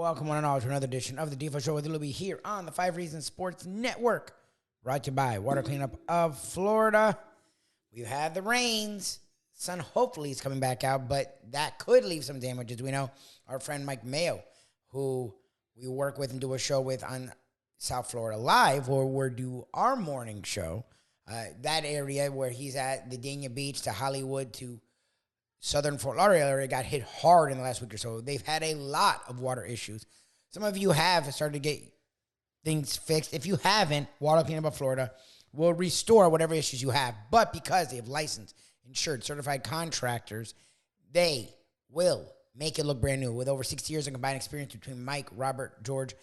Welcome one and all to another edition of the Default Show with Luby here on the 5 Reasons Sports Network. Brought to you by Water Cleanup of Florida. We've had the rains. Sun hopefully is coming back out, but that could leave some damages. We know our friend Mike Mayo, who we work with and do a show with on South Florida Live, where we do our morning show. That area where he's at, the Dania Beach to Hollywood to Southern Fort Lauderdale area, got hit hard in the last week or so. They've had a lot of water issues. Some of you have started to get things fixed. If you haven't, Water Cleanup of Florida will restore whatever issues you have. But because they have licensed, insured, certified contractors, they will make it look brand new with over 60 years of combined experience between Mike, Robert, George.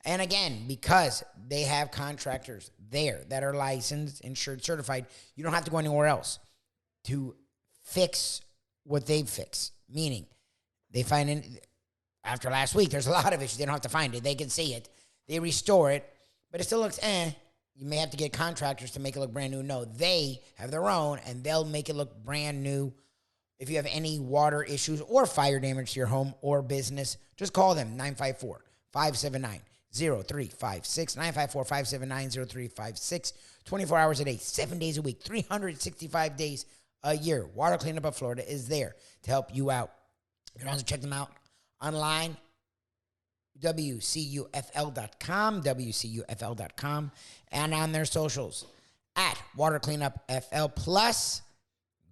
And again, because they have contractors there that are licensed, insured, certified, you don't have to go anywhere else to fix what they've fixed. Meaning, they find after last week, there's a lot of issues. They don't have to find it. They can see it. They restore it, but it still looks You may have to get contractors to make it look brand new. No, they have their own, and they'll make it look brand new. If you have any water issues or fire damage to your home or business, just call them, 954-579-0356, 954-579-0356, 24 hours a day, 7 days a week, 365 days a year. Water Cleanup of Florida is there to help you out. You can also check them out online, WCUFL.com, and on their socials, at Water Cleanup FL+.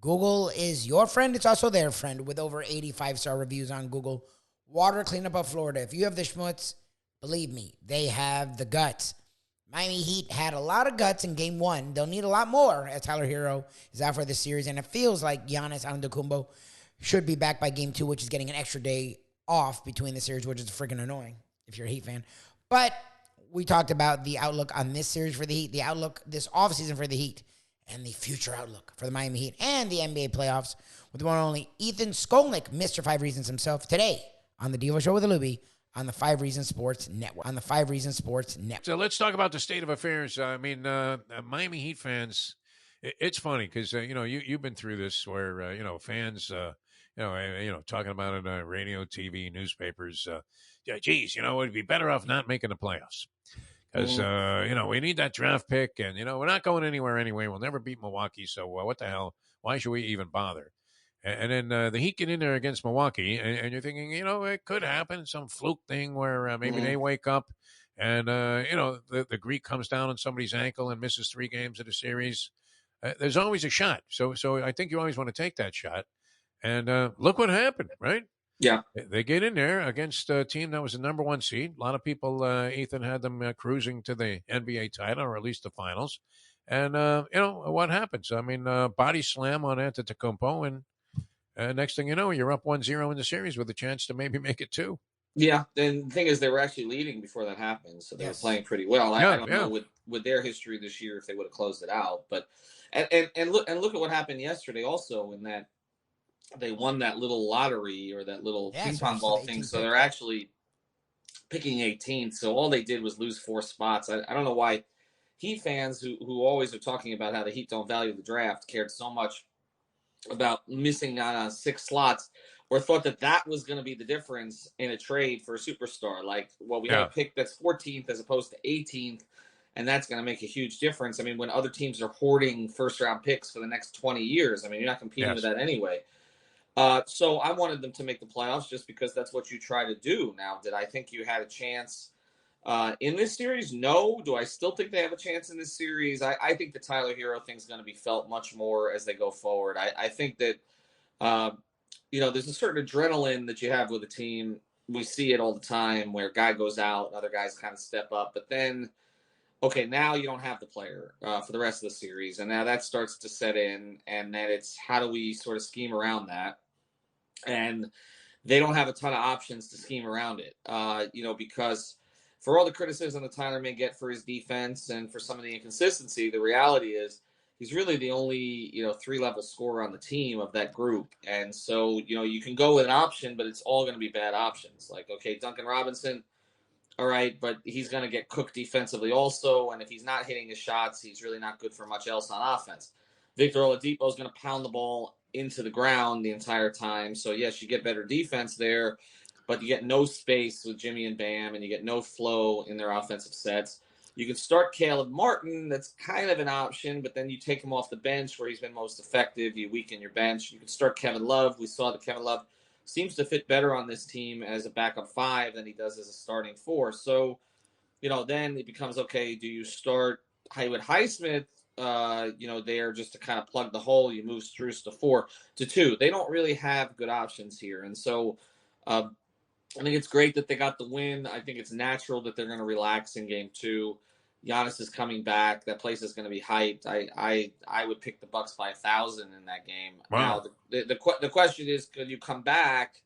Google is your friend. It's also their friend with over 85-star reviews on Google. Water Cleanup of Florida. If you have the schmutz, believe me, they have the guts. Miami Heat had a lot of guts in Game 1. They'll need a lot more as Tyler Herro is out for this series, and it feels like Giannis Antetokounmpo should be back by Game 2, which is getting an extra day off between the series, which is freaking annoying if you're a Heat fan. But we talked about the outlook on this series for the Heat, the outlook this offseason for the Heat, and the future outlook for the Miami Heat and the NBA playoffs with the one and only Ethan Skolnick, Mr. 5 Reasons himself, today on the Devo Show with Luby on the 5 Reasons Sports Network. So let's talk about the state of affairs. I mean, Miami Heat fans, it's funny because, you've been through this where, fans, talking about it on radio, TV, newspapers, geez, it'd be better off not making the playoffs. Because, we need that draft pick, and, we're not going anywhere anyway. We'll never beat Milwaukee, so what the hell? Why should we even bother? And then the Heat get in there against Milwaukee, and you're thinking, it could happen, some fluke thing where maybe they wake up, and, the Greek comes down on somebody's ankle and misses 3 games of the series. There's always a shot. So I think you always want to take that shot. And look what happened, right? Yeah. They get in there against a team that was the number 1 seed. A lot of people, Ethan, had them cruising to the NBA title, or at least the finals. And, what happens? I mean, body slam on Antetokounmpo, and next thing you know, you're up 1-0 in the series with a chance to maybe make it 2. Yeah, and the thing is, they were actually leading before that happened, so they were playing pretty well. I don't know with their history this year if they would have closed it out, but and look at what happened yesterday also, in that they won that little lottery or that little ping pong ball thing, so they're actually picking 18th. So all they did was lose 4 spots. I don't know why Heat fans who always are talking about how the Heat don't value the draft cared so much about missing out on 6 slots, or thought that was going to be the difference in a trade for a superstar. Like, well, we have a pick that's 14th as opposed to 18th, and that's going to make a huge difference. I mean, when other teams are hoarding first-round picks for the next 20 years, I mean, you're not competing with that anyway. So I wanted them to make the playoffs just because that's what you try to do. Now, did I think you had a chance in this series? No. Do I still think they have a chance in this series? I think the Tyler Herro thing is going to be felt much more as they go forward. I think that, there's a certain adrenaline that you have with a team. We see it all the time where a guy goes out, other guys kind of step up. But then, okay, now you don't have the player for the rest of the series. And now that starts to set in. And then it's how do we sort of scheme around that? And they don't have a ton of options to scheme around it, because for all the criticism that Tyler may get for his defense and for some of the inconsistency, the reality is he's really the only, 3-level scorer on the team of that group. And so, you can go with an option, but it's all going to be bad options. Like, okay, Duncan Robinson, all right, but he's going to get cooked defensively also. And if he's not hitting his shots, he's really not good for much else on offense. Victor Oladipo is going to pound the ball into the ground the entire time. So, yes, you get better defense there. but you get no space with Jimmy and Bam, and you get no flow in their offensive sets. You can start Caleb Martin. That's kind of an option, but then you take him off the bench where he's been most effective. You weaken your bench. You can start Kevin Love. We saw that Kevin Love seems to fit better on this team as a backup 5 than he does as a starting 4. So, then it becomes, okay, do you start Haywood Highsmith, there just to kind of plug the hole? You move Strus to 4 to 2. They don't really have good options here. And so I think it's great that they got the win. I think it's natural that they're going to relax in game 2. Giannis is coming back. That place is going to be hyped. I would pick the Bucks by 1,000 in that game. Wow. Now, the question is, could you come back?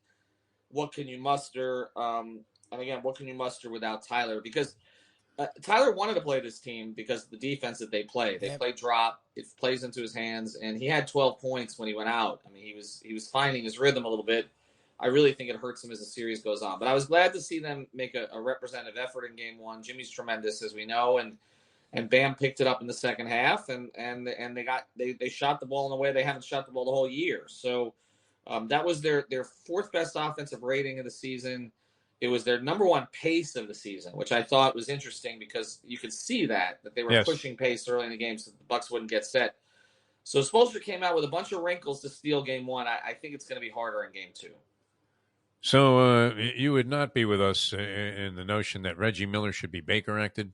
What can you muster? And again, what can you muster without Tyler? Because Tyler wanted to play this team because of the defense that they play. They play drop. It plays into his hands, and he had 12 points when he went out. I mean, he was finding his rhythm a little bit. I really think it hurts him as the series goes on. But I was glad to see them make a representative effort in game 1. Jimmy's tremendous, as we know, and Bam picked it up in the second half, and they shot the ball in a way they haven't shot the ball the whole year. So that was their 4th best offensive rating of the season. It was their number 1 pace of the season, which I thought was interesting because you could see that they were pushing pace early in the game so the Bucks wouldn't get set. So Spoelstra came out with a bunch of wrinkles to steal game 1. I think it's going to be harder in game 2. So you would not be with us in the notion that Reggie Miller should be Baker-acted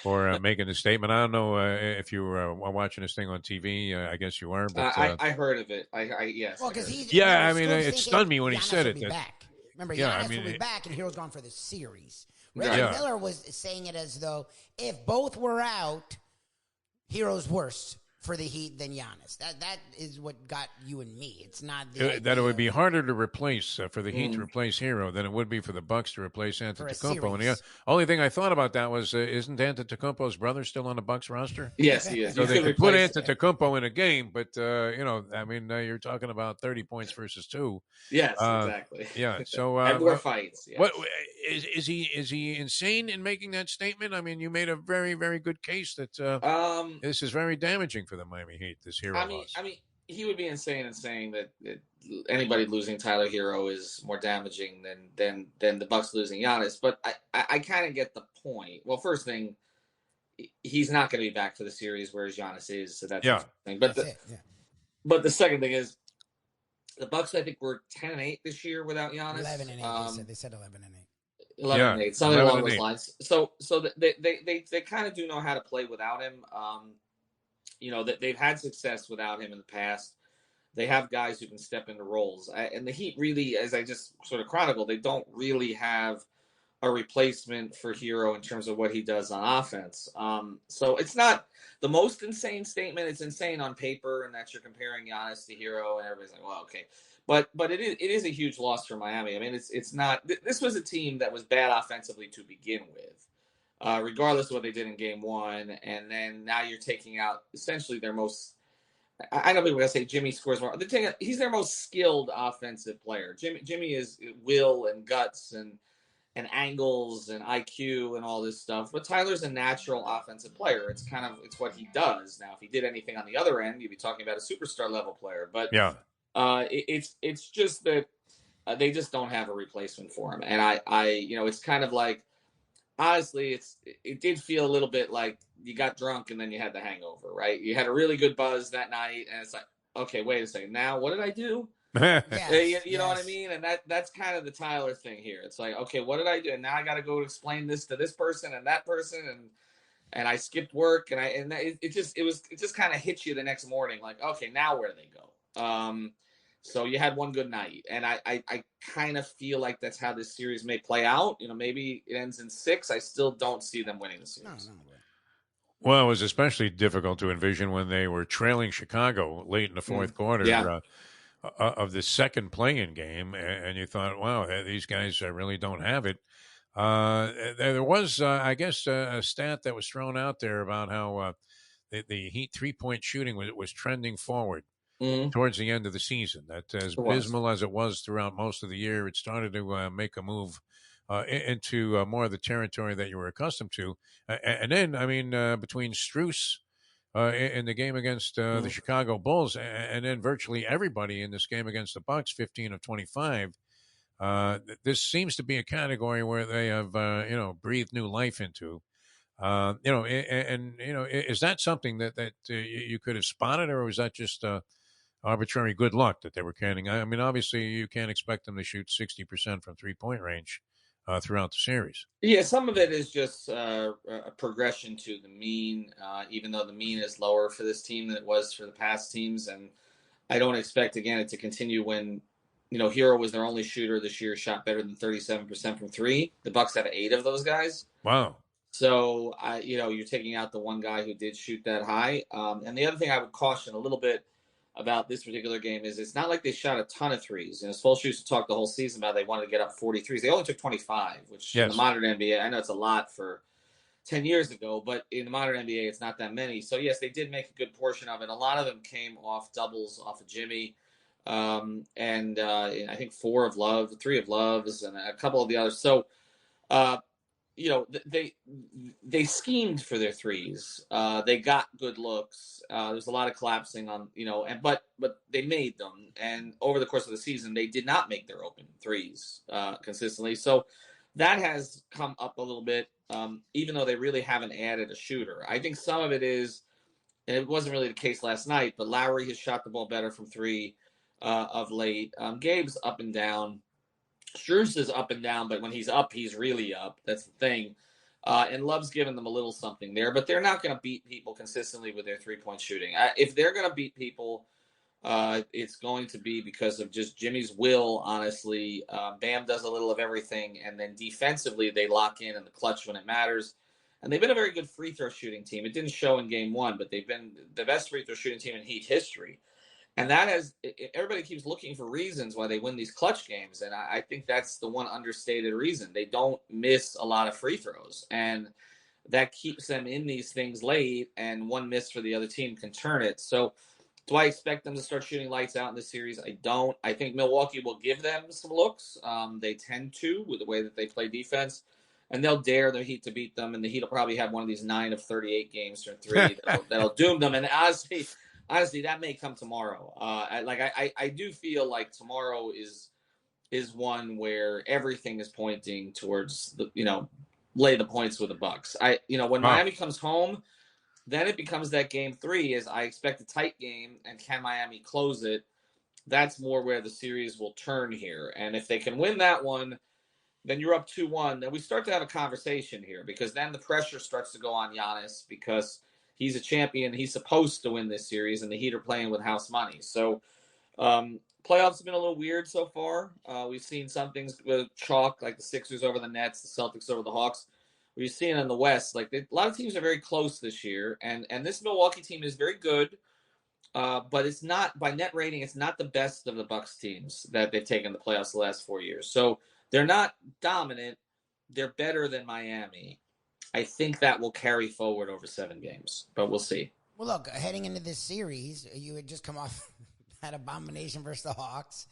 for making a statement. I don't know if you were watching this thing on TV. I guess you were. But I heard of it. Yes. Well, because it stunned me when he said it. Back. Remember, Giannis will be back, and Herro's gone for the series. Reggie Miller was saying it as though if both were out, Herro's worse for the Heat than Giannis. That is what got you and me. It's not that it would be harder to replace for the Heat to replace Herro than it would be for the Bucks to replace Antetokounmpo. And the only thing I thought about that was, isn't Antetokounmpo's brother still on the Bucks roster? Yes, he is. So they could put Antetokounmpo in a game, but you're talking about 30 points versus 2. Yes, exactly. Yeah. So and more fights. Yes. What is he insane in making that statement? I mean, you made a very, very good case that this is very damaging for the Miami Heat, this Herro loss. I mean, he would be insane in saying that anybody losing Tyler Herro is more damaging than the Bucks losing Giannis. But I kind of get the point. Well, first thing, he's not going to be back for the series, whereas Giannis is. So that's the thing. But the second thing is, the Bucks, I think, were 10-8 this year without Giannis. 11-8. They said 11-8. 11-8, something along those lines. So they kind of do know how to play without him. They've had success without him in the past. They have guys who can step into roles. And the Heat really, as I just sort of chronicled, they don't really have a replacement for Herro in terms of what he does on offense. So it's not the most insane statement. It's insane on paper, and that you're comparing Giannis to Herro, and everybody's like, well, okay. But it is a huge loss for Miami. I mean, it's not. This was a team that was bad offensively to begin with, regardless of what they did in game 1. And then now you're taking out essentially their most. I know people are gonna say Jimmy scores more. He's their most skilled offensive player. Jimmy is will and guts and angles and IQ and all this stuff. But Tyler's a natural offensive player. It's what he does. Now, if he did anything on the other end, you'd be talking about a superstar level player. But it's just that they just don't have a replacement for him. And it's kind of like, honestly, it did feel a little bit like you got drunk and then you had the hangover, right? You had a really good buzz that night, and it's like, okay, wait a second. Now, what did I do? You know what I mean? And that's kind of the Tyler thing here. It's like, okay, what did I do? And now I got to go explain this to this person and that person, and I skipped work, and it just kind of hits you the next morning, like, okay, now where do they go? So you had one good night, and I kind of feel like that's how this series may play out. Maybe it ends in 6. I still don't see them winning the series. No. Well, it was especially difficult to envision when they were trailing Chicago late in the fourth quarter of the second play-in game, and you thought, wow, these guys really don't have it. There was, I guess, a stat that was thrown out there about how the Heat three-point shooting was trending forward towards the end of the season. That as abysmal as it was throughout most of the year, it started to make a move into more of the territory that you were accustomed to. And then, I mean, between Strus in the game against the Chicago Bulls, and then virtually everybody in this game against the Bucks, 15 of 25, This seems to be a category where they have, breathed new life into. Is that something that you could have spotted, or was that just arbitrary good luck that they were canning? I mean, obviously, you can't expect them to shoot 60% from 3-point range throughout the series. Yeah, some of it is just a progression to the mean, even though the mean is lower for this team than it was for the past teams. And I don't expect, again, it to continue when, Herro was their only shooter this year, shot better than 37% from three. The Bucks have 8 of those guys. Wow. So, you're taking out the one guy who did shoot that high. And the other thing I would caution a little bit about this particular game is it's not like they shot a ton of threes. Spoelstra used to talk the whole season about they wanted to get up 43s. They only took 25, which in the modern NBA, I know it's a lot for 10 years ago, but in the modern NBA, it's not that many. So, yes, they did make a good portion of it. A lot of them came off doubles off of Jimmy. And I think 3 of Love's, and a couple of the others. So, they schemed for their threes. They got good looks. There's a lot of collapsing on, but they made them. And over the course of the season, they did not make their open threes consistently. So that has come up a little bit, even though they really haven't added a shooter. I think some of it is, and it wasn't really the case last night, but Lowry has shot the ball better from 3 of late. Gabe's up and down. Strus is up and down, but when he's up, he's really up. That's the thing. And Love's given them a little something there, but they're not going to beat people consistently with their 3-point shooting. If they're going to beat people, it's going to be because of just Jimmy's will, honestly. Bam does a little of everything, and then defensively they lock in the clutch when it matters. And they've been a very good free throw shooting team. It didn't show in game 1, but they've been the best free throw shooting team in Heat history. And everybody keeps looking for reasons why they win these clutch games. And I think that's the one understated reason. They don't miss a lot of free throws. And that keeps them in these things late, and one miss for the other team can turn it. So do I expect them to start shooting lights out in this series? I don't. I think Milwaukee will give them some looks. They tend to, with the way that they play defense. And they'll dare the Heat to beat them. And the Heat will probably have one of these 9 of 38 games or 3 that'll doom them. And honestly, that may come tomorrow. I do feel like tomorrow is one where everything is pointing towards lay the points with the Bucks. When Miami comes home, then it becomes that game 3 is I expect a tight game, and can Miami close it? That's more where the series will turn here. And if they can win that one, then you're up 2-1. Then we start to have a conversation here, because then the pressure starts to go on Giannis, because he's a champion. He's supposed to win this series, and the Heat are playing with house money. So playoffs have been a little weird so far. We've seen some things with chalk, like the Sixers over the Nets, the Celtics over the Hawks. We've seen in the West, a lot of teams are very close this year, and this Milwaukee team is very good, but it's not, by net rating, it's not the best of the Bucks teams that they've taken the playoffs the last 4 years. So they're not dominant. They're better than Miami. I think that will carry forward over 7 games, but we'll see. Well, look, heading into this series, you had just come off that abomination versus the Hawks.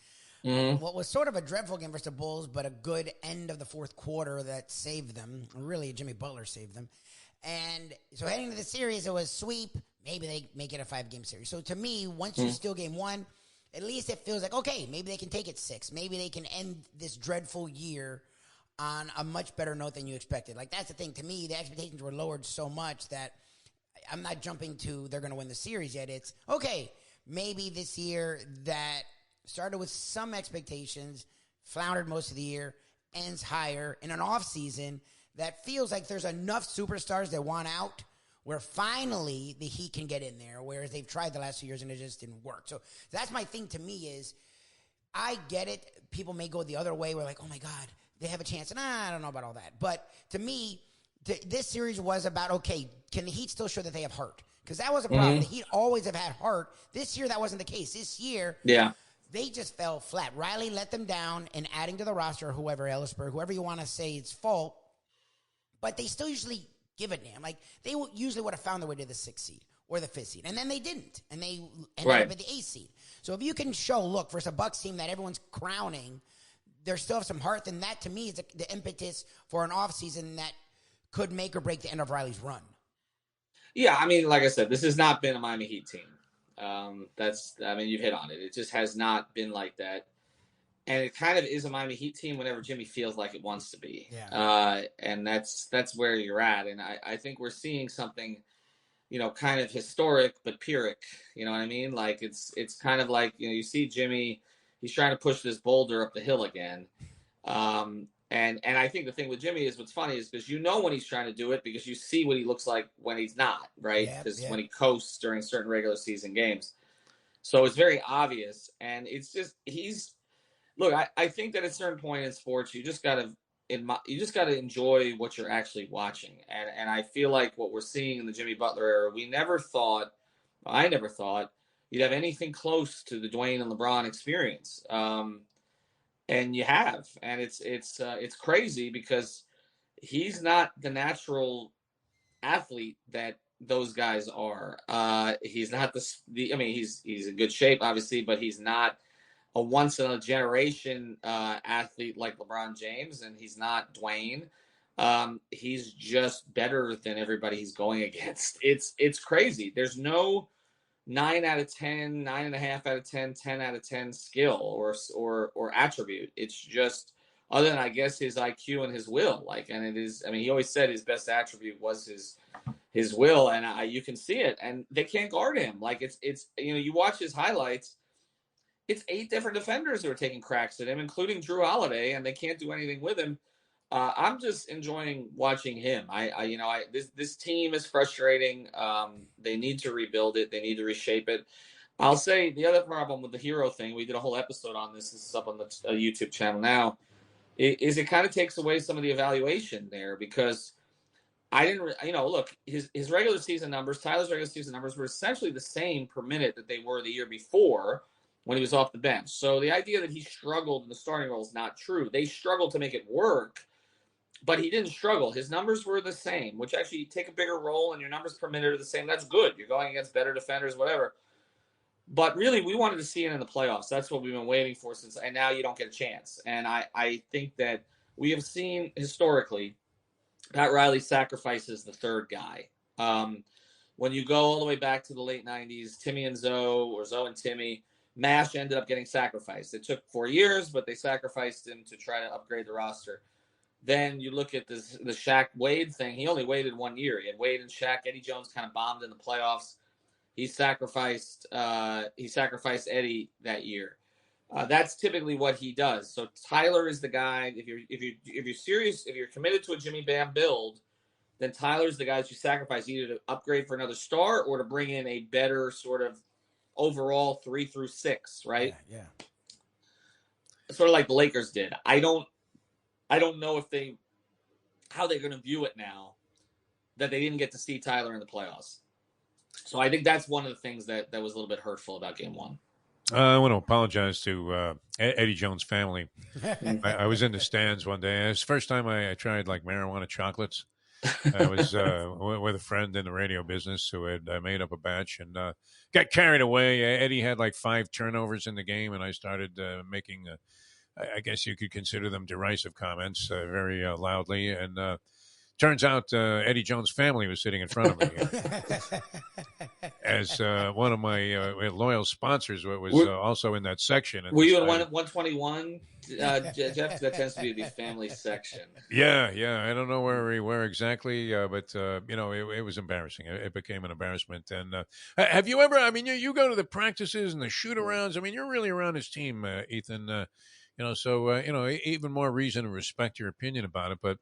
Mm-hmm. What was sort of a dreadful game versus the Bulls, but a good end of the fourth quarter that saved them. Really, Jimmy Butler saved them. And so heading into the series, it was sweep. Maybe they make it a 5-game series. So to me, once you steal game 1, at least it feels like, okay, maybe they can take it 6. Maybe they can end this dreadful year on a much better note than you expected. That's the thing. To me, the expectations were lowered so much that I'm not jumping to they're going to win the series yet. It's, okay, maybe this year that started with some expectations, floundered most of the year, ends higher in an offseason that feels like there's enough superstars that want out where finally the Heat can get in there, whereas they've tried the last 2 years and it just didn't work. So that's my thing to me is I get it. People may go the other way. We're like, oh, my God, they have a chance. And I don't know about all that. But to me, this series was about, okay, can the Heat still show that they have heart? Because that was a problem. The Heat always have had heart. This year, that wasn't the case. This year, they just fell flat. Riley let them down in adding to the roster, whoever, Ellisberg, whoever you want to say it's fault. But they still usually give a damn. They usually would have found their way to the 6th seed or the 5th seed. And then they didn't. And they ended up at the 8th seed. So if you can show, look, versus a Bucks team that everyone's crowning, they still have some heart, then that, to me, is the impetus for an offseason that could make or break the end of Riley's run. Yeah, I mean, like I said, this has not been a Miami Heat team. You've hit on it. It just has not been like that. And it kind of is a Miami Heat team whenever Jimmy feels like it wants to be. Yeah. And that's where you're at. And I think we're seeing something, kind of historic but Pyrrhic. You know what I mean? Like it's kind of like, you see Jimmy, he's trying to push this boulder up the hill again. And I think the thing with Jimmy is what's funny is because when he's trying to do it because you see what he looks like when he's not, right? Because when he coasts during certain regular season games. So it's very obvious. And it's just, look, I think that at a certain point in sports, you just got to enjoy what you're actually watching. And I feel like what we're seeing in the Jimmy Butler era, I never thought you'd have anything close to the Dwayne and LeBron experience. And you have, and it's crazy because he's not the natural athlete that those guys are. He's not he's in good shape, obviously, but he's not a once in a generation athlete like LeBron James, and he's not Dwayne. He's just better than everybody he's going against. It's crazy. There's no 9 out of 10, 9.5 out of 10, 10 out of 10 skill or attribute. It's just other than I guess his IQ and his will. And it is. He always said his best attribute was his will, and you can see it. And they can't guard him. It's you watch his highlights. It's 8 different defenders who are taking cracks at him, including Drew Holiday, and they can't do anything with him. I'm just enjoying watching him. This team is frustrating. They need to rebuild it. They need to reshape it. I'll say the other problem with the Herro thing, we did a whole episode on this. This is up on the YouTube channel now. Is it kind of takes away some of the evaluation there because I didn't, look, his regular season numbers, Tyler's regular season numbers were essentially the same per minute that they were the year before when he was off the bench. So the idea that he struggled in the starting role is not true. They struggled to make it work. But he didn't struggle. His numbers were the same, which actually you take a bigger role and your numbers per minute are the same. That's good. You're going against better defenders, whatever. But really, we wanted to see it in the playoffs. That's what we've been waiting for and now you don't get a chance. And I think that we have seen historically Pat Riley sacrifices the third guy. When you go all the way back to the late 90s, Timmy and Zoe or Zoe and Timmy, MASH ended up getting sacrificed. It took 4 years, but they sacrificed him to try to upgrade the roster. Then you look at the Shaq Wade thing. He only waited 1 year. He had Wade and Shaq. Eddie Jones kind of bombed in the playoffs. He sacrificed Eddie that year. That's typically what he does. So Tyler is the guy. If you're serious, if you're committed to a Jimmy Bam build, then Tyler's the guy that you sacrifice either to upgrade for another star or to bring in a better sort of overall 3 through 6, right? Yeah. Sort of like the Lakers did. I don't know how they're going to view it now that they didn't get to see Tyler in the playoffs. So I think that's one of the things that was a little bit hurtful about Game 1. I want to apologize to Eddie Jones' family. I was in the stands one day. It was the first time I tried marijuana chocolates. I was with a friend in the radio business who had made up a batch and got carried away. Eddie had 5 turnovers in the game, and I started making I guess you could consider them derisive comments very loudly. And turns out Eddie Jones' family was sitting in front of me. As one of my loyal sponsors was also in that section. Were you in 121, Jeff? That tends to be the family section. Yeah. I don't know where we were exactly, but it was embarrassing. It became an embarrassment. And have you ever? You go to the practices and the shoot-arounds. You're really around his team, Ethan. Even more reason to respect your opinion about it. But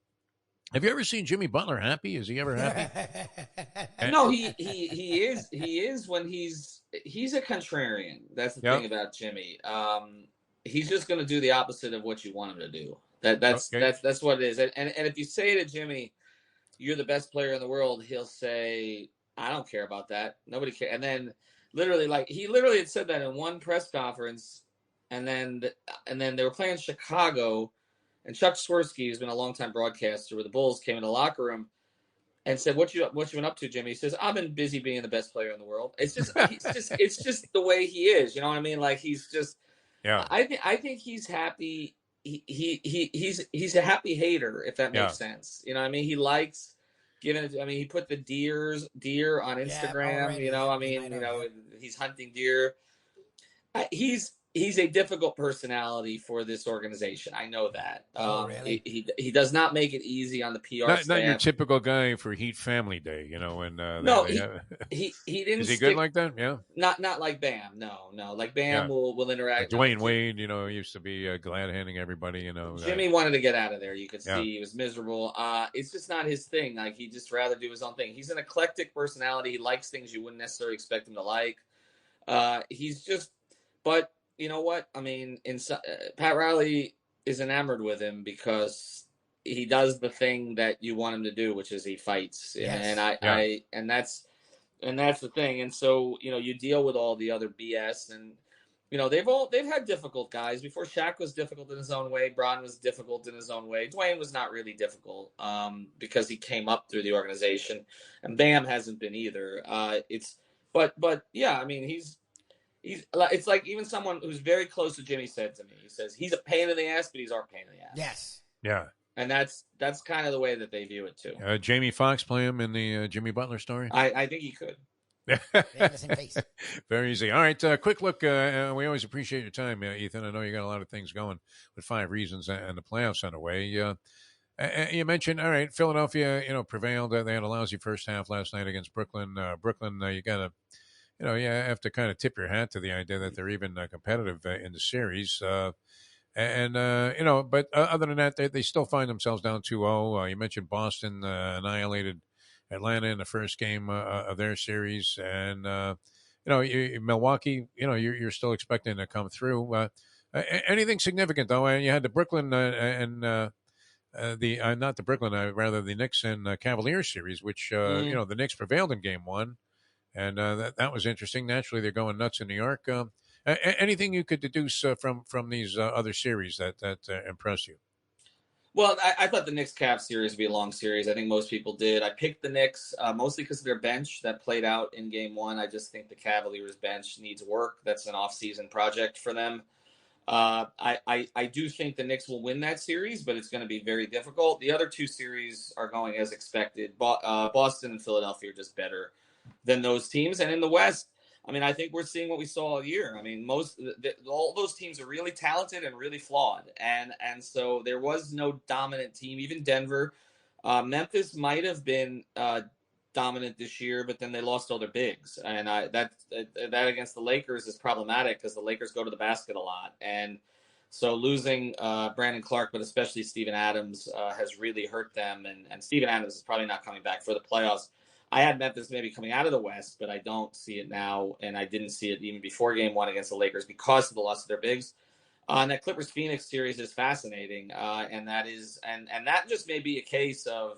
have you ever seen Jimmy Butler happy? Is he ever happy? No, he is. He is when he's a contrarian. That's the thing about Jimmy. He's just going to do the opposite of what you want him to do. That's what it is. And if you say to Jimmy, "You're the best player in the world," he'll say, "I don't care about that. Nobody cares." And then he literally had said that in one press conference. And then they were playing Chicago, and Chuck Swirsky, who's been a longtime broadcaster with the Bulls, came in the locker room and said, "What you been up to, Jimmy?" He says, "I've been busy being the best player in the world." It's just the way he is. You know what I mean? He's just. Yeah. I think he's happy. He's a happy hater, if that makes sense. You know what I mean? He likes giving it. He put the deer on Instagram. He's hunting deer. he's a difficult personality for this organization. I know that. Really? He does not make it easy on the PR staff. Not your typical guy for Heat Family Day, when no, they he didn't. Is he good like that? Yeah. Not like Bam. No. Like Bam will interact. Dwayne Wade, used to be glad handing everybody. Jimmy wanted to get out of there. You could see he was miserable. It's just not his thing. Like he'd just rather do his own thing. He's an eclectic personality. He likes things you wouldn't necessarily expect him to like. He's just, but. You know what? I mean, Pat Riley is enamored with him because he does the thing that you want him to do, which is he fights. Yes. And that's the thing. And so, you deal with all the other BS, and they've had difficult guys before. Shaq was difficult in his own way. Bron was difficult in his own way. Dwayne was not really difficult because he came up through the organization, and Bam hasn't been either. But yeah, I mean, it's like even someone who's very close to Jimmy said to me, he says he's a pain in the ass, but he's our pain in the ass. Yes. Yeah. And that's kind of the way that they view it too. Jamie Foxx play him in the Jimmy Butler story? I think he could. Very easy. All right, quick look. We always appreciate your time, Ethan. I know you got a lot of things going with 5 Reasons and the playoffs underway. You mentioned, all right, Philadelphia, prevailed. They had a lousy first half last night against Brooklyn. Brooklyn, you got to, you have to kind of tip your hat to the idea that they're even competitive in the series. But other than that, they still find themselves down 2-0. You mentioned Boston annihilated Atlanta in the first game of their series. And, Milwaukee, you're still expecting to come through. Anything significant, though? And you had the Brooklyn rather the Knicks and Cavaliers series, which, the Knicks prevailed in game 1. And that was interesting. Naturally, they're going nuts in New York. Anything you could deduce from these other series that impress you? Well, I thought the Knicks-Cavs series would be a long series. I think most people did. I picked the Knicks mostly because of their bench that played out in Game 1. I just think the Cavaliers' bench needs work. That's an off-season project for them. I do think the Knicks will win that series, but it's going to be very difficult. The other 2 series are going as expected. Boston and Philadelphia are just better than those teams. And in the West, I mean, I think we're seeing what we saw all year. I mean, all those teams are really talented and really flawed. And so there was no dominant team, even Denver. Memphis might have been dominant this year, but then they lost all their bigs. And that against the Lakers is problematic because the Lakers go to the basket a lot. And so losing Brandon Clark, but especially Steven Adams, has really hurt them. And Steven Adams is probably not coming back for the playoffs. I had Memphis maybe coming out of the West, but I don't see it now, and I didn't see it even before Game 1 against the Lakers because of the loss of their bigs. And that Clippers-Phoenix series is fascinating, and that just may be a case of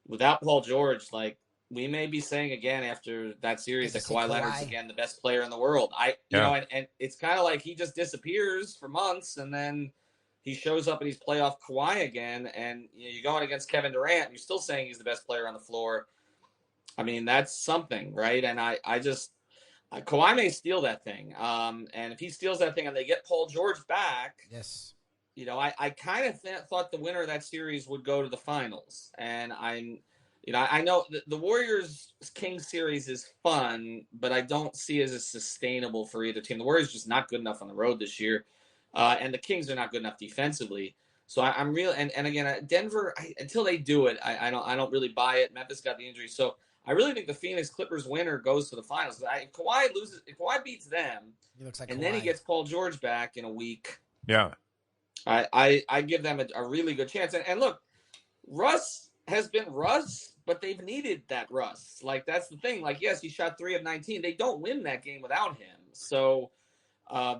without Paul George, like we may be saying again after that series that Kawhi Leonard's again the best player in the world. And it's kind of like he just disappears for months, and then he shows up and he's playoff Kawhi again, and you're going against Kevin Durant, you're still saying he's the best player on the floor. I mean, that's something, right? And Kawhi may steal that thing. And if he steals that thing and they get Paul George back, yes, I kind of thought the winner of that series would go to the finals. And I know the Warriors-Kings series is fun, but I don't see it as sustainable for either team. The Warriors are just not good enough on the road this year. And the Kings are not good enough defensively. So I'm real. And again, Denver, until they do it, I don't really buy it. Memphis got the injury. So I really think the Phoenix Clippers winner goes to the finals. If Kawhi beats them, then he gets Paul George back in a week. Yeah, I give them a really good chance. And look, Russ has been Russ, but they've needed that Russ. Like that's the thing. Like yes, he shot 3 of 19. They don't win that game without him. So I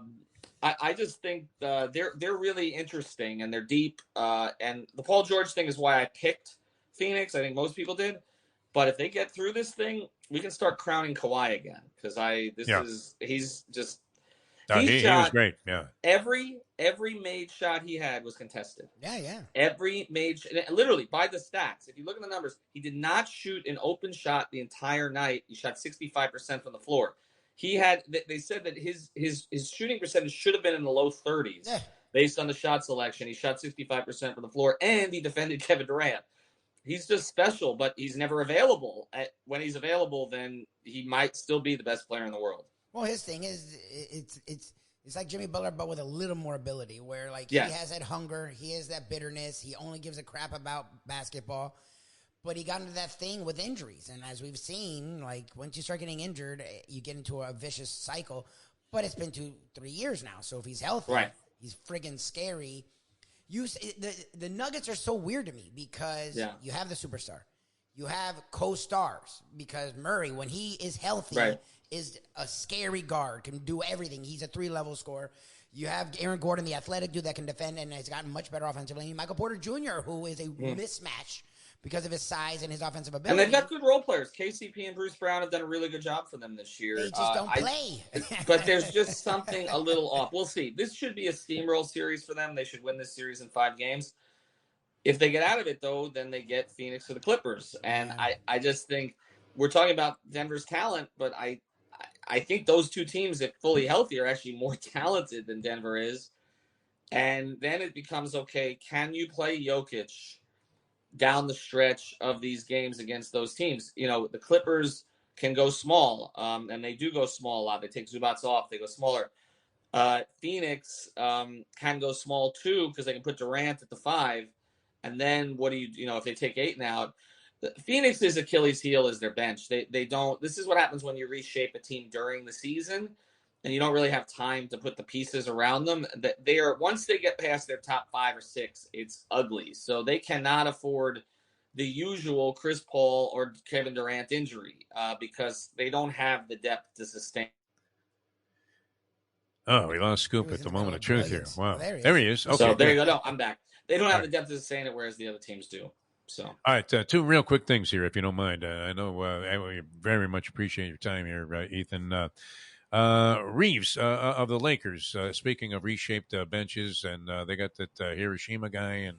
just think they're really interesting and they're deep. And the Paul George thing is why I picked Phoenix. I think most people did. But if they get through this thing, we can start crowning Kawhi again because he's just he was great. Yeah, every made shot he had was contested. Yeah. Every made literally by the stats. If you look at the numbers, he did not shoot an open shot the entire night. He shot 65% from the floor. He had. They said that his shooting percentage should have been in the low 30s based on the shot selection. He shot 65% from the floor, and he defended Kevin Durant. He's just special, but he's never available. When he's available, then he might still be the best player in the world. Well, his thing is It's like Jimmy Butler, but with a little more ability, where like he has that hunger, he has that bitterness, he only gives a crap about basketball. But he got into that thing with injuries. And as we've seen, like, once you start getting injured, you get into a vicious cycle. But it's been 2-3 years now. So if he's healthy, he's friggin' scary. The Nuggets are so weird to me because you have the superstar. You have co-stars because Murray, when he is healthy, is a scary guard, can do everything. He's a 3-level scorer. You have Aaron Gordon, the athletic dude that can defend and has gotten much better offensively. Michael Porter Jr., who is a mismatch because of his size and his offensive ability. And they've got good role players. KCP and Bruce Brown have done a really good job for them this year. They just don't play. But there's just something a little off. We'll see. This should be a steamroll series for them. They should win this series in 5 games. If they get out of it, though, then they get Phoenix or the Clippers. And I just think we're talking about Denver's talent, but I think those two teams, if fully healthy, are actually more talented than Denver is. And then it becomes, okay, can you play Jokic down the stretch of these games against those teams? You know, the Clippers can go small, and they do go small a lot. They take Zubats off. They go smaller. Phoenix can go small, too, because they can put Durant at the 5. And then what do you know, if they take Ayton out, Phoenix's Achilles heel is their bench. They don't – this is what happens when you reshape a team during the season and you don't really have time to put the pieces around them. They are, once they get past their top 5 or 6, it's ugly. So they cannot afford the usual Chris Paul or Kevin Durant injury because they don't have the depth to sustain. Oh, we lost Scoop at the moment of truth here. Wow. There he is. Okay, so there you go. No, I'm back. They don't have the depth to sustain it, whereas the other teams do. So, all right, 2 real quick things here, if you don't mind. I know I very much appreciate your time here, Ethan. Reeves of the Lakers. Speaking of reshaped benches, and they got that Hiroshima guy, and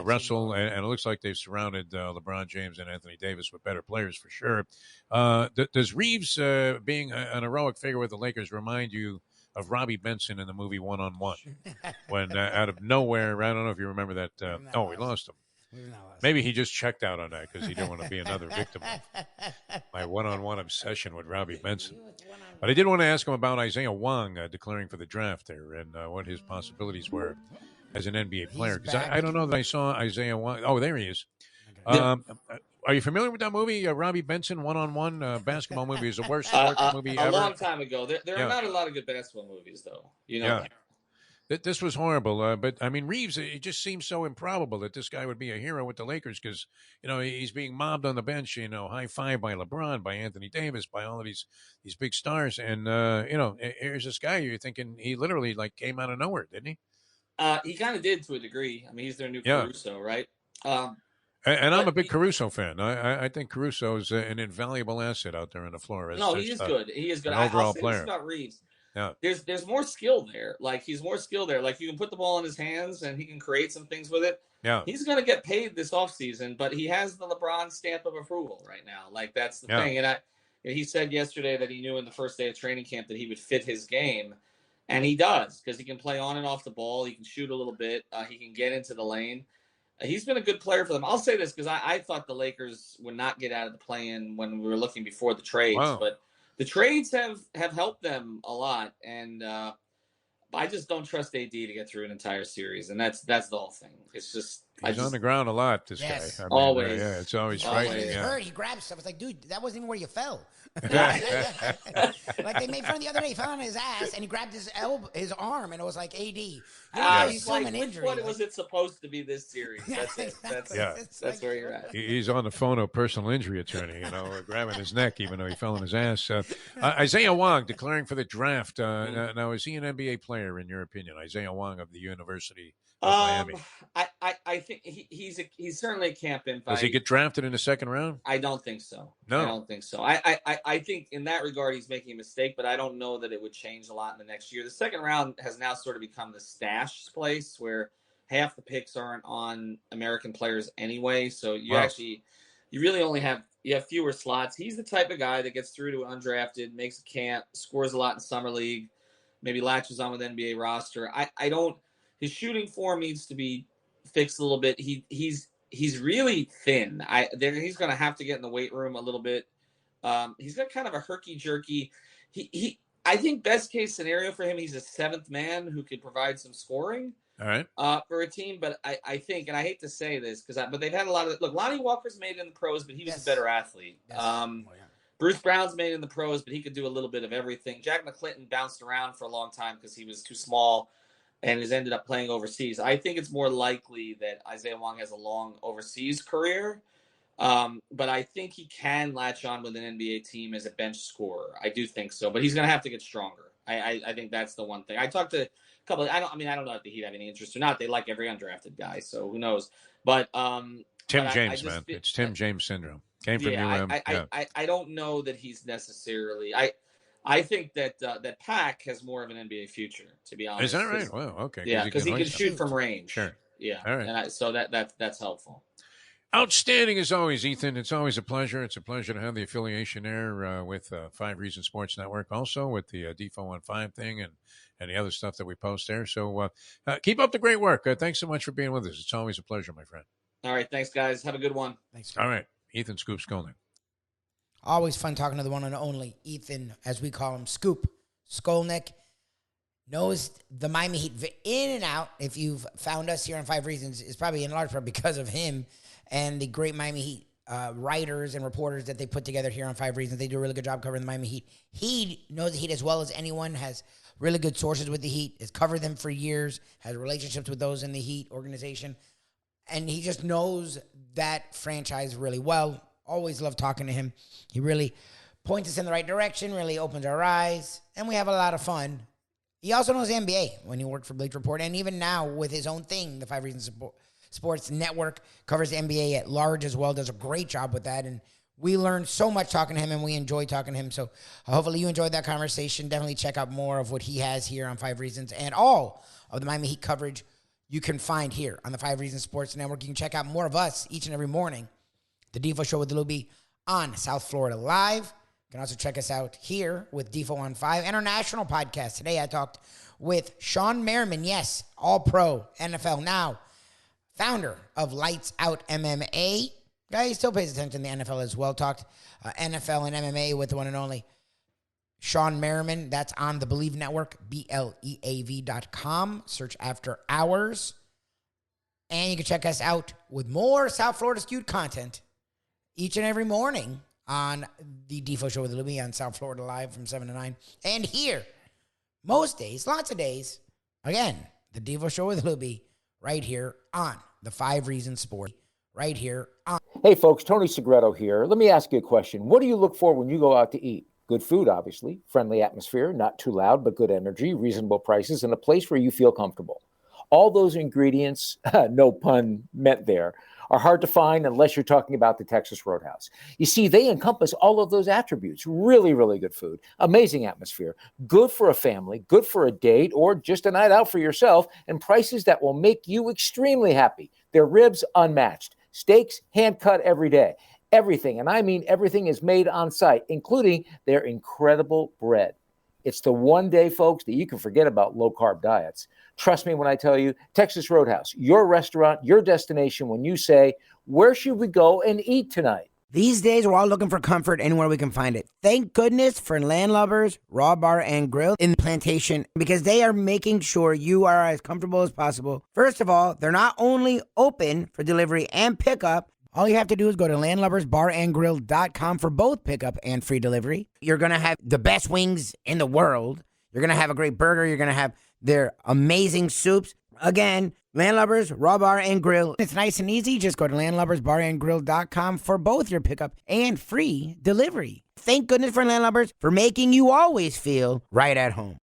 Russell, and it looks like they've surrounded LeBron James and Anthony Davis with better players for sure. Does Reeves being an heroic figure with the Lakers remind you of Robbie Benson in the movie One on One, when out of nowhere, I don't know if you remember that. We lost him. Maybe he just checked out on that because he didn't want to be another victim of my one-on-one obsession with Robbie Benson. But I did want to ask him about Isaiah Wong declaring for the draft there and what his possibilities were as an NBA player. Because I don't know that I saw Isaiah Wong. Oh, there he is. Okay. Are you familiar with that movie, Robbie Benson, One-on-One basketball movie? Is the worst sports movie ever. A long time ago. There are not a lot of good basketball movies, though. You know. Yeah. This was horrible, but I mean, Reeves, it just seems so improbable that this guy would be a hero with the Lakers because, he's being mobbed on the bench, high five by LeBron, by Anthony Davis, by all of these big stars. And, here's this guy, you're thinking he literally came out of nowhere, didn't he? He kind of did to a degree. I mean, he's their new Caruso, right? And I'm a big Caruso fan. I think Caruso is an invaluable asset out there on the floor. No, he is good. He is good. An overall player. This about Reeves. Yeah. There's more skill there. He's more skill there. You can put the ball in his hands and he can create some things with it. Yeah. He's going to get paid this offseason, but he has the LeBron stamp of approval right now. That's the thing. And he said yesterday that he knew in the first day of training camp that he would fit his game. And he does, because he can play on and off the ball. He can shoot a little bit. He can get into the lane. He's been a good player for them. I'll say this because I thought the Lakers would not get out of the play-in when we were looking before the trades. Wow. But the trades have helped them a lot, and I just don't trust AD to get through an entire series, and that's the whole thing. It's just he's on the ground a lot. This guy, I mean, always, it's always frightening. He's hurt. He grabs stuff. It's like, dude, that wasn't even where you fell. They made fun the other day. He fell on his ass and he grabbed his arm, and it was like AD. He's like, which one was it supposed to be this series? That's it. That's where you're at. He's on the phone, a personal injury attorney, grabbing his neck, even though he fell on his ass. Isaiah Wong declaring for the draft. Now, is he an NBA player in your opinion? Isaiah Wong of the University of Miami. I think he's certainly a camp invite. Does he get drafted in the second round? I don't think so. No, I don't think so. I think in that regard he's making a mistake, but I don't know that it would change a lot in the next year. The second round has now sort of become the stash place where half the picks aren't on American players anyway. So you really only have fewer slots. He's the type of guy that gets through to undrafted, makes a camp, scores a lot in summer league, maybe latches on with NBA roster. His shooting form needs to be fixed a little bit. He's really thin. He's going to have to get in the weight room a little bit. He's got kind of a herky jerky. I think best case scenario for him, he's a seventh man who could provide some scoring. All right. For a team, but I think, and I hate to say this but they've had a lot of look. Lonnie Walker's made it in the pros, but he was a better athlete. Yes. Bruce Brown's made it in the pros, but he could do a little bit of everything. Jack McClinton bounced around for a long time because he was too small, and has ended up playing overseas. I think it's more likely that Isaiah Wong has a long overseas career, but I think he can latch on with an NBA team as a bench scorer. I do think so, but he's going to have to get stronger. I think that's the one thing. I talked to couple. I don't know if the Heat have any interest or not. They like every undrafted guy, so who knows? But Tim James, man, it's Tim James syndrome. Came from UM. I don't know that he's necessarily. I think that that Pack has more of an NBA future. To be honest, is that right? Well, okay. Yeah, because he can shoot from range. Sure. Yeah. All right. And so that's helpful. Outstanding as always, Ethan. It's always a pleasure. It's a pleasure to have the affiliation there with 5 Reasons Sports Network, also with the Defo on 5 thing and the other stuff that we post there. So keep up the great work. Thanks so much for being with us. It's always a pleasure, my friend. All right. Thanks, guys. Have a good one. Thanks. All right. Ethan Scoop Skolnick. Always fun talking to the one and only Ethan, as we call him, Scoop Skolnick. Knows the Miami Heat in and out. If you've found us here on 5 Reasons, it's probably in large part because of him and the great Miami Heat writers and reporters that they put together here on 5 Reasons. They do a really good job covering the Miami Heat. He knows the Heat as well as anyone, has really good sources with the Heat, has covered them for years, has relationships with those in the Heat organization, and he just knows that franchise really well. Always love talking to him. He really points us in the right direction, really opens our eyes, and we have a lot of fun. He also knows the NBA when he worked for Bleacher Report, and even now with his own thing, the 5 Reasons Sports Network, covers the NBA at large as well, does a great job with that, and we learned so much talking to him, and we enjoy talking to him, so hopefully you enjoyed that conversation. Definitely check out more of what he has here on 5 Reasons, and all of the Miami Heat coverage you can find here on the 5 Reasons Sports Network. You can check out more of us each and every morning. The Defo Show with Lil B on South Florida Live. You can also check us out here with Defo on 5 and our national podcast. Today I talked with Sean Merriman, yes, all-pro, NFL now, founder of Lights Out MMA. Guy, he still pays attention to the NFL as well. Talked NFL and MMA with the one and only Sean Merriman. That's on the Believe Network, BLEAV.com. Search After Hours. And you can check us out with more South Florida skewed content each and every morning on the Defo Show with Libby on South Florida Live from 7 to 9. And here, most days, lots of days, again, the Defo Show with Libby right here on the 5 Reasons Sport, right here on. Hey, folks, Tony Segreto here. Let me ask you a question. What do you look for when you go out to eat? Good food, obviously, friendly atmosphere, not too loud, but good energy, reasonable prices, and a place where you feel comfortable. All those ingredients, no pun meant there, are hard to find unless you're talking about the Texas Roadhouse. You see, they encompass all of those attributes. Really, really good food, amazing atmosphere, good for a family, good for a date, or just a night out for yourself, and prices that will make you extremely happy. Their ribs, unmatched. Steaks, hand-cut every day. Everything, and I mean everything, is made on site, including their incredible bread. It's the one day, folks, that you can forget about low-carb diets. Trust me when I tell you, Texas Roadhouse, your restaurant, your destination when you say, where should we go and eat tonight? These days, we're all looking for comfort anywhere we can find it. Thank goodness for Landlubbers Raw Bar and Grill in Plantation, because they are making sure you are as comfortable as possible. First of all, they're not only open for delivery and pickup. All you have to do is go to landlubbersbarandgrill.com for both pickup and free delivery. You're going to have the best wings in the world. You're going to have a great burger. You're going to have their amazing soups. Again, Landlubbers, Raw Bar and Grill. It's nice and easy. Just go to landlubbersbarandgrill.com for both your pickup and free delivery. Thank goodness for Landlubbers for making you always feel right at home.